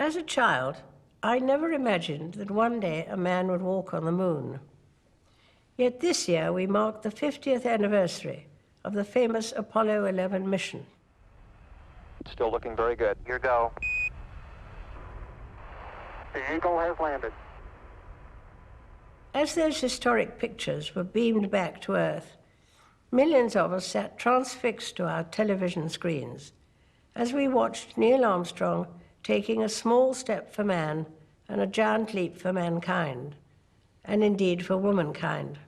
As a child, I never imagined that one day a man would walk on the moon. Yet this year we marked the 50th anniversary of the famous Apollo 11 mission. Still looking very good. Your go. The Eagle has landed. As those historic pictures were beamed back to Earth, millions of us sat transfixed to our television screens as we watched Neil Armstrong taking a small step for man and a giant leap for mankind, and indeed for womankind.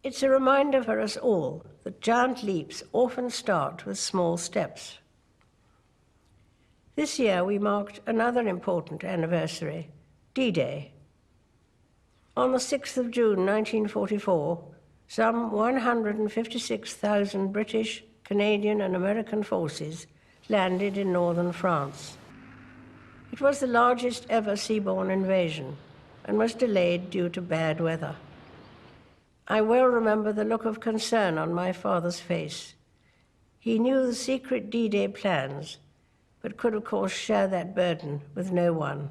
It's a reminder for us all that giant leaps often start with small steps. This year we marked another important anniversary, D-Day. On the 6th of June 1944, some 156,000 British, Canadian and American forces landed in northern France. It was the largest ever seaborne invasion and was delayed due to bad weather. I well remember the look of concern on my father's face. He knew the secret D-Day plans, but could of course share that burden with no one.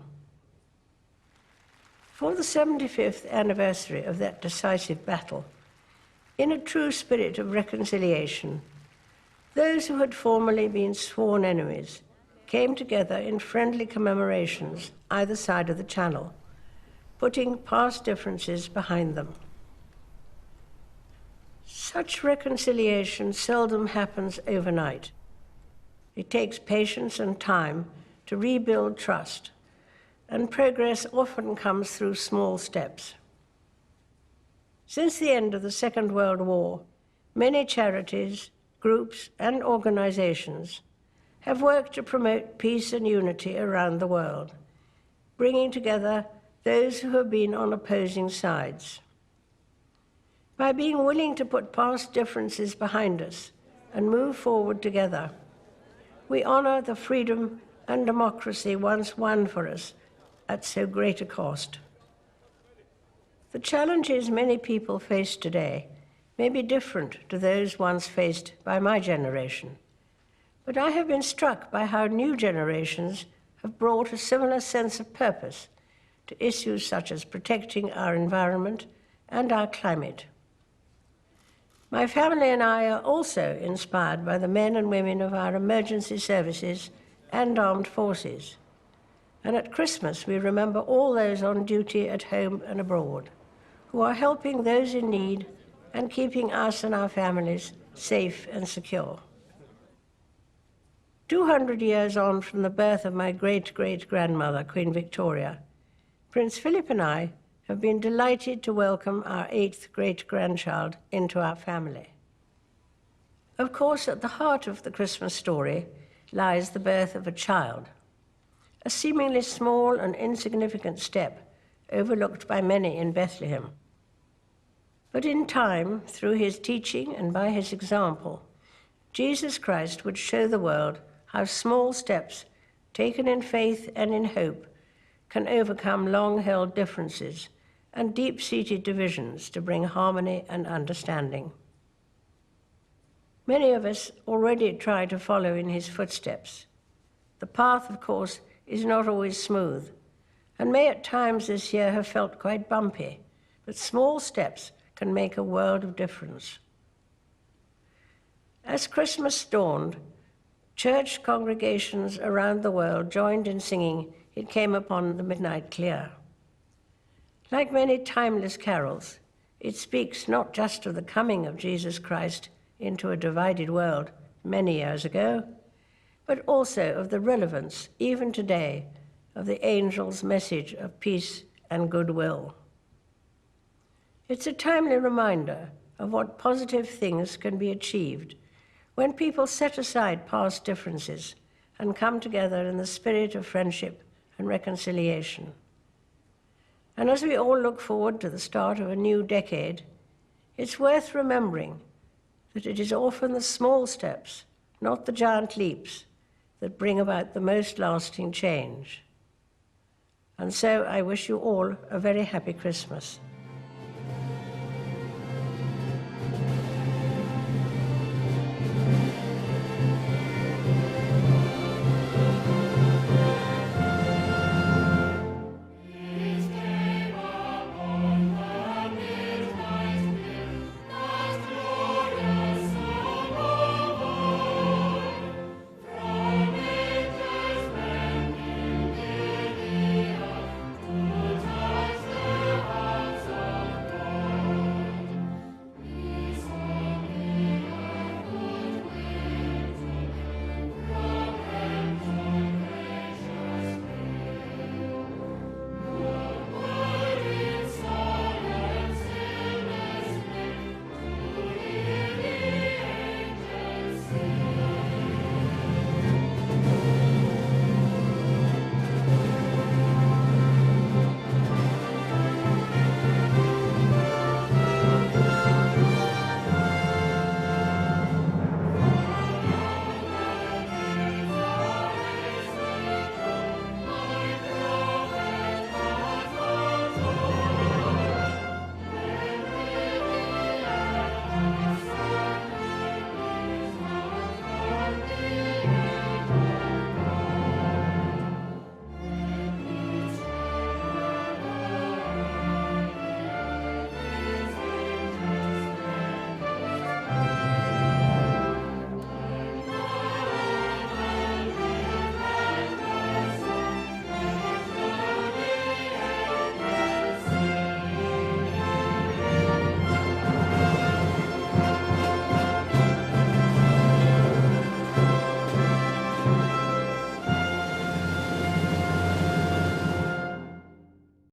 For the 75th anniversary of that decisive battle, in a true spirit of reconciliation, those who had formerly been sworn enemies came together in friendly commemorations either side of the Channel, putting past differences behind them. Such reconciliation seldom happens overnight. It takes patience and time to rebuild trust, and progress often comes through small steps. Since the end of the Second World War, many charities, groups, and organizations have worked to promote peace and unity around the world, bringing together those who have been on opposing sides. By being willing to put past differences behind us and move forward together, we honor the freedom and democracy once won for us at so great a cost. The challenges many people face today may be different to those once faced by my generation, but I have been struck by how new generations have brought a similar sense of purpose to issues such as protecting our environment and our climate. My family and I are also inspired by the men and women of our emergency services and armed forces. And at Christmas, we remember all those on duty at home and abroad, who are helping those in need and keeping us and our families safe and secure. 200 years on from the birth of my great-great-grandmother, Queen Victoria, Prince Philip and I have been delighted to welcome our 8th great-grandchild into our family. Of course, at the heart of the Christmas story lies the birth of a child, a seemingly small and insignificant step overlooked by many in Bethlehem. But in time, through his teaching and by his example, Jesus Christ would show the world how small steps, taken in faith and in hope, can overcome long-held differences and deep-seated divisions to bring harmony and understanding. Many of us already try to follow in his footsteps. The path, of course, is not always smooth, and may at times this year have felt quite bumpy, but small steps can make a world of difference. As Christmas dawned, church congregations around the world joined in singing "It Came Upon the Midnight Clear." Like many timeless carols, it speaks not just of the coming of Jesus Christ into a divided world many years ago, but also of the relevance, even today, of the angel's message of peace and goodwill. It's a timely reminder of what positive things can be achieved when people set aside past differences and come together in the spirit of friendship and reconciliation. And as we all look forward to the start of a new decade, it's worth remembering that it is often the small steps, not the giant leaps, that bring about the most lasting change. And so I wish you all a very happy Christmas.